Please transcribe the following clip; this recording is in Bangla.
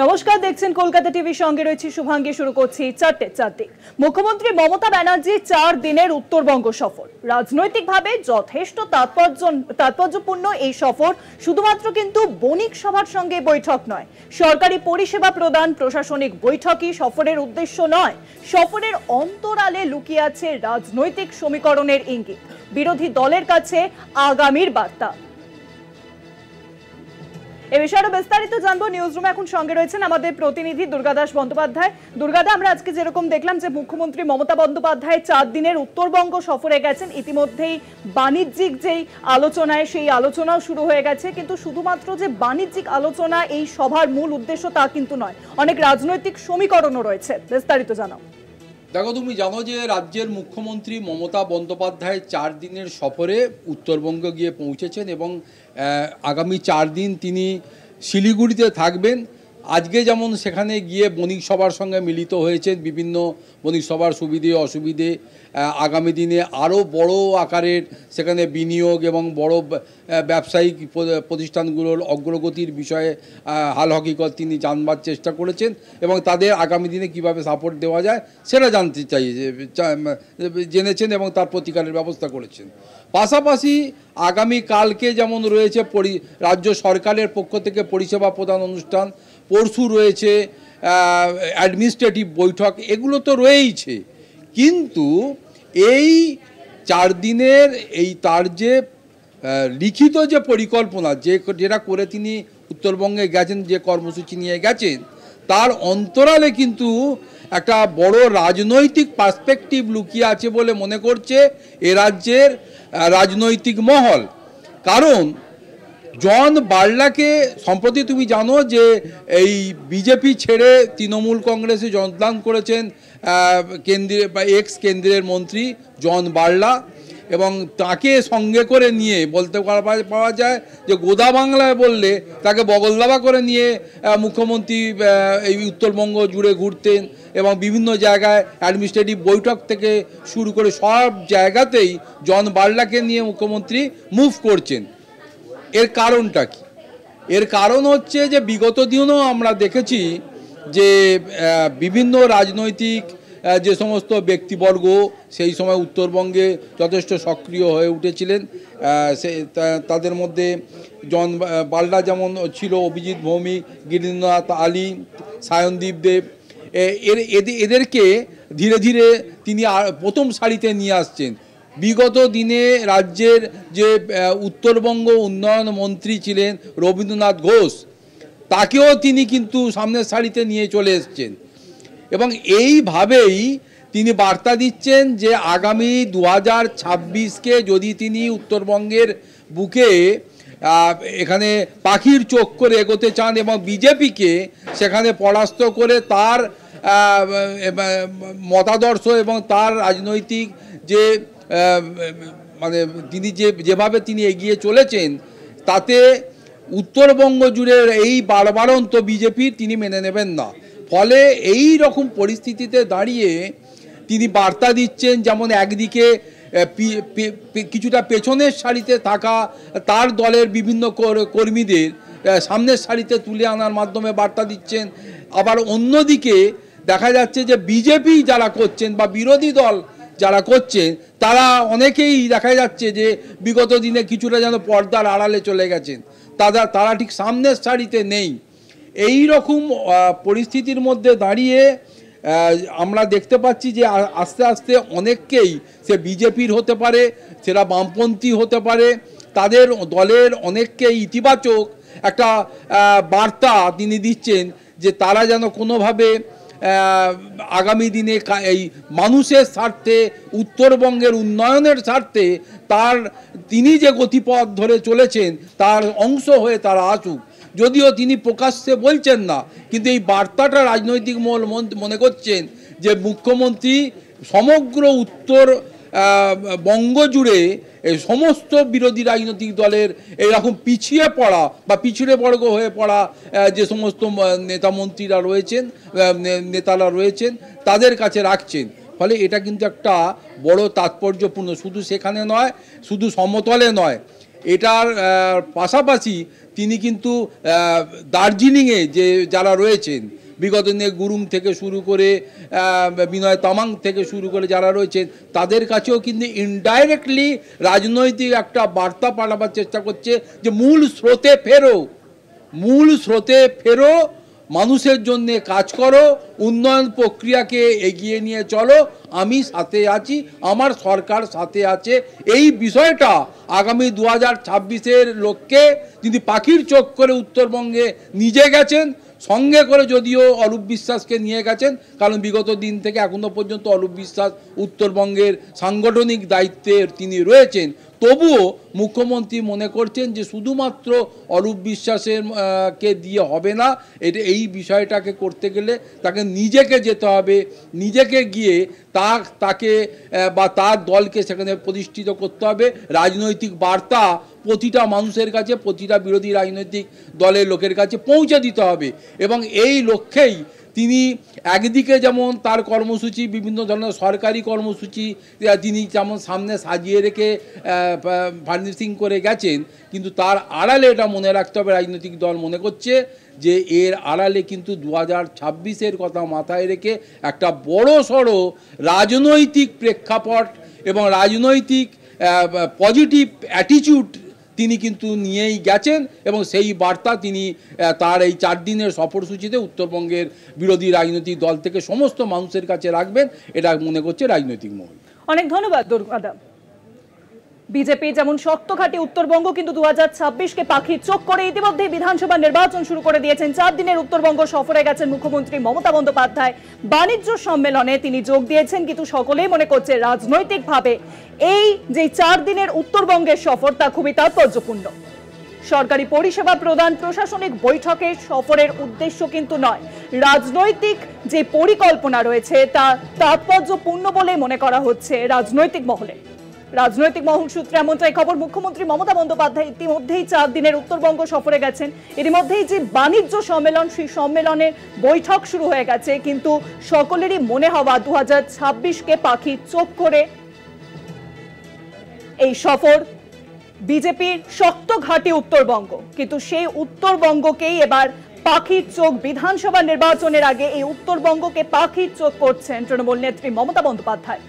নমস্কার, দেখছেন কলকাতা টিভির সঙ্গে রয়েছে শুভাঙ্গী। শুরু করছি চারটে। মুখ্যমন্ত্রী মমতা ব্যানার্জি 4 দিনের উত্তরবঙ্গ সফর। রাজনৈতিকভাবে যথেষ্ট তাৎপর্যপূর্ণ এই সফর শুধুমাত্র কিন্তু বণিক সভার সঙ্গে বৈঠক নয়, সরকারি পরিষেবা প্রদান প্রশাসনিক বৈঠকই সফরের উদ্দেশ্য নয়। সফরের অন্তরালে লুকিয়ে আছে রাজনৈতিক সমীকরণের ইঙ্গিত, বিরোধী দলের কাছে আগামীর বার্তা। এই বিষয়ে বিস্তারিত জানবো। নিউজ রুমে এখন সঙ্গে রয়েছেন আমাদের প্রতিনিধি দুর্গাদাস বন্দ্যোপাধ্যায়। দুর্গাদা, আমরা আজকে যেরকম দেখলাম যে মুখ্যমন্ত্রী মমতা বন্দ্যোপাধ্যায় 4 দিনের উত্তরবঙ্গ সফরে গেছেন, ইতিমধ্যেই বাণিজ্যিক যেই আলোচনায় সেই আলোচনাও শুরু হয়ে গেছে, কিন্তু শুধুমাত্র যে বাণিজ্যিক আলোচনা এই সভার মূল উদ্দেশ্য তা কিন্তু নয়, অনেক রাজনৈতিক সমীকরণও রয়েছে। বিস্তারিত জানাও। দেখো, তুমি জানো যে রাজ্যের মুখ্যমন্ত্রী মমতা বন্দ্যোপাধ্যায় 4 দিনের সফরে উত্তরবঙ্গে গিয়ে পৌঁছেছেন এবং আগামী 4 দিন তিনি শিলিগুড়িতে থাকবেন। আজকে যেমন সেখানে গিয়ে বণিক সভার সঙ্গে মিলিত হয়েছেন, বিভিন্ন বণিক সভার সুবিধে অসুবিধে, আগামী দিনে আরও বড় আকারের সেখানে বিনিয়োগ এবং বড় ব্যবসায়িক প্রতিষ্ঠানগুলোর অগ্রগতির বিষয়ে হাল হকিকত তিনি জানবার চেষ্টা করেছেন এবং তাদের আগামী দিনে কিভাবে সাপোর্ট দেওয়া যায় সেটা জানতে জেনেছেন এবং তার প্রতিকারের ব্যবস্থা করেছেন। পাশাপাশি আগামীকালকে যেমন রয়েছে রাজ্য সরকারের পক্ষ থেকে পরিষেবা প্রদান অনুষ্ঠান, পরশু রয়েছে অ্যাডমিনিস্ট্রেটিভ বৈঠক, এগুলো তো রয়েইছে, কিন্তু এই 4 দিনের তার যে লিখিত যে পরিকল্পনা যেটা করে তিনি উত্তরবঙ্গে গেছেন, যে কর্মসূচি নিয়ে গেছেন, তার অন্তরালে কিন্তু একটা বড় রাজনৈতিক পার্সপেক্টিভ লুকিয়ে আছে বলে মনে করছে এ রাজ্যের রাজনৈতিক মহল। কারণ জন বার্লাকে সম্প্রতি তুমি জানো যে এই বিজেপি ছেড়ে তৃণমূল কংগ্রেসে যোগদান করেছেন কেন্দ্রের বা এক্স কেন্দ্রের মন্ত্রী জন বার্লা, এবং তাকে সঙ্গে করে নিয়ে বলতে পাওয়া যায় যে গোদা বাংলায় বললে তাকে বগলদাবা করে নিয়ে মুখ্যমন্ত্রী এই উত্তরবঙ্গ জুড়ে ঘুরতেন এবং বিভিন্ন জায়গায় অ্যাডমিনিস্ট্রেটিভ বৈঠক থেকে শুরু করে সব জায়গাতেই জন বার্লাকে নিয়ে মুখ্যমন্ত্রী মুভ করছেন। এর কারণটা কি? এর কারণ হচ্ছে যে বিগত দিনেও আমরা দেখেছি যে বিভিন্ন রাজনৈতিক যে সমস্ত ব্যক্তিবর্গ সেই সময় উত্তরবঙ্গে যথেষ্ট সক্রিয় হয়ে উঠেছিলেন, তাদের মধ্যে জন বার্লা যেমন ছিল, অভিজিৎ ভৌমিক, গিরীন্দ্রনাথ আলী, সায়নদীপ দেব, এদেরকে ধীরে ধীরে তিনি প্রথম সারিতে নিয়ে আসছেন। বিগত দিনে রাজ্যের যে উত্তরবঙ্গ উন্নয়ন মন্ত্রী ছিলেন রবীন্দ্রনাথ ঘোষ, তাকেও তিনি কিন্তু সামনের সারিতে নিয়ে চলে এসছেন এবং এইভাবেই তিনি বার্তা দিচ্ছেন যে আগামী 2026কে যদি তিনি উত্তরবঙ্গের বুকে এখানে পাখির চোখ করে এগোতে চান এবং বিজেপিকে সেখানে পরাস্ত করে তার মতাদর্শ এবং তার রাজনৈতিক যে মানে তিনি যেভাবে তিনি এগিয়ে চলেছেন, তাতে উত্তরবঙ্গ জুড়ে এই বারবারন্ত বিজেপির তিনি মেনে নেবেন না। ফলে এই রকম পরিস্থিতিতে দাঁড়িয়ে তিনি বার্তা দিচ্ছেন, যেমন একদিকে কিছুটা পেছনের সারিতে থাকা তার দলের বিভিন্ন কর্মীদের সামনের সারিতে তুলে আনার মাধ্যমে বার্তা দিচ্ছেন, আবার অন্যদিকে দেখা যাচ্ছে যে বিজেপি যারা করছেন বা বিরোধী দল যারা করছেন তারা অনেকেই দেখা যাচ্ছে যে বিগত দিনে কিছুটা যেন পর্দার আড়ালে চলে গেছেন, তারা ঠিক সামনের সারিতে নেই। এই রকম পরিস্থিতির মধ্যে দাঁড়িয়ে আমরা দেখতে পাচ্ছি যে আস্তে আস্তে অনেককেই, সে বিজেপির হতে পারে, সেটা বামপন্থী হতে পারে, তাদের দলের অনেককেই ইতিবাচক একটা বার্তা তিনি দিচ্ছেন যে তারা যেন কোনোভাবে আগামী দিনে এই মানুষের স্বার্থে, উত্তরবঙ্গের উন্নয়নের স্বার্থে তিনি যে গতিপথ ধরে চলেছেন তার অংশ হয়ে তারা আসুক। যদিও তিনি প্রকাশ্যে বলছেন না, কিন্তু এই বার্তাটা রাজনৈতিক মহল মনে করছেন যে মুখ্যমন্ত্রী সমগ্র উত্তর বঙ্গ জুড়ে এই সমস্ত বিরোধী রাজনৈতিক দলের এইরকম পিছিয়ে পড়া বা পিছড়ে বর্গ হয়ে পড়া যে সমস্ত নেতারা রয়েছেন তাদের কাছে রাখছেন। ফলে এটা কিন্তু একটা বড় তাৎপর্যপূর্ণ, শুধু সেখানে নয়, শুধু সমতলে নয়, এটার পাশাপাশি তিনি কিন্তু দার্জিলিংয়ে যে যারা রয়েছেন বিগত দিনে গুরুং থেকে শুরু করে বিনয় তামাং থেকে শুরু করে যারা রয়েছেন তাদের কাছেও কিন্তু ইনডাইরেক্টলি রাজনৈতিক একটা বার্তা পাঠাবার চেষ্টা করছে যে মূল স্রোতে ফেরো, মানুষের জন্য কাজ করো, উন্নয়ন প্রক্রিয়াকে এগিয়ে নিয়ে চলো, আমি সাথে আছি, আমার সরকার সাথে আছে। এই বিষয়টা আগামী 2026-এর লক্ষ্যে যিনি পাখির চোখ করে উত্তরবঙ্গে নিজে গেছেন, সঙ্গে করে যদিও অরূপ বিশ্বাসকে নিয়ে গেছেন, কারণ বিগত দিন থেকে এখনো পর্যন্ত অরূপ বিশ্বাস উত্তরবঙ্গের সাংগঠনিক দায়িত্বে তিনি রয়েছেন, তবুও মুখ্যমন্ত্রী মনে করছেন যে শুধুমাত্র অরূপ বিশ্বাসের কে দিয়ে হবে না, এই বিষয়টাকে করতে গেলে তাকে নিজেকে যেতে হবে, নিজেকে গিয়ে তাকে বা তার দলকে সেখানে প্রতিষ্ঠিত করতে হবে। রাজনৈতিক বার্তা প্রতিটা মানুষের কাছে, প্রতিটা বিরোধী রাজনৈতিক দলের লোকের কাছে পৌঁছে দিতে হবে এবং এই লক্ষ্যেই তিনি একদিকে যেমন তার কর্মসূচি, বিভিন্ন ধরনের সরকারি কর্মসূচি তিনি যেমন সামনে সাজিয়ে রেখে ফার্নিশিং করে গেছেন, কিন্তু তার আড়ালে এটা মনে রাখতে হবে, রাজনৈতিক দল মনে করছে যে এর আড়ালে কিন্তু 2026-এর কথা মাথায় রেখে একটা বড় সড়ো রাজনৈতিক প্রেক্ষাপট এবং রাজনৈতিক পজিটিভ অ্যাটিটিউড তিনি কিন্তু নিয়েই গেছেন এবং সেই বার্তা তিনি তার এই 4 দিনের সফরসূচিতে উত্তরবঙ্গের বিরোধী রাজনৈতিক দল থেকে সমস্ত মানুষের কাছে রাখবেন, এটা মনে করছে রাজনৈতিক মহল। অনেক ধন্যবাদ দুর্গাদা। বিজেপি যেমন শক্ত ঘাঁটি উত্তরবঙ্গ, কিন্তু 2026-কে পাখির চোখ করে ইতিমধ্যে বিধানসভা নির্বাচন শুরু করে দিয়েছেন। 4 দিনের উত্তরবঙ্গ সফরে গেছেন মুখ্যমন্ত্রী মমতা বন্দ্যোপাধ্যায়। বাণিজ্য সম্মেলনে তিনি যোগ দিয়েছেন, কিন্তু সকলেই মনে করছে রাজনৈতিকভাবে এই যে 4 দিনের উত্তরবঙ্গের সফর তা খুবই তাৎপর্যপূর্ণ। সরকারি পরিষেবা প্রদান, প্রশাসনিক বৈঠকে সফরের উদ্দেশ্য কিন্তু নয়, রাজনৈতিক যে পরিকল্পনা রয়েছে তা তাৎপর্যপূর্ণ বলে মনে করা হচ্ছে রাজনৈতিক মহলে। রাজনৈতিক মহল সূত্রে এমনটাই খবর। মুখ্যমন্ত্রী মমতা বন্দ্যোপাধ্যায় ইতিমধ্যেই 4 দিনের উত্তরবঙ্গ সফরে গেছেন। ইতিমধ্যেই যে বাণিজ্য সম্মেলন, সেই সম্মেলনের বৈঠক শুরু হয়ে গেছে, কিন্তু সকলেরই মনে হওয়া 2026-কে পাখির চোখ করে এই সফর। বিজেপির শক্ত ঘাঁটি উত্তরবঙ্গ, কিন্তু সেই উত্তরবঙ্গকেই এবার পাখির চোখ। বিধানসভা নির্বাচনের আগে এই উত্তরবঙ্গকে পাখির চোখ করছেন তৃণমূল নেত্রী মমতা বন্দ্যোপাধ্যায়।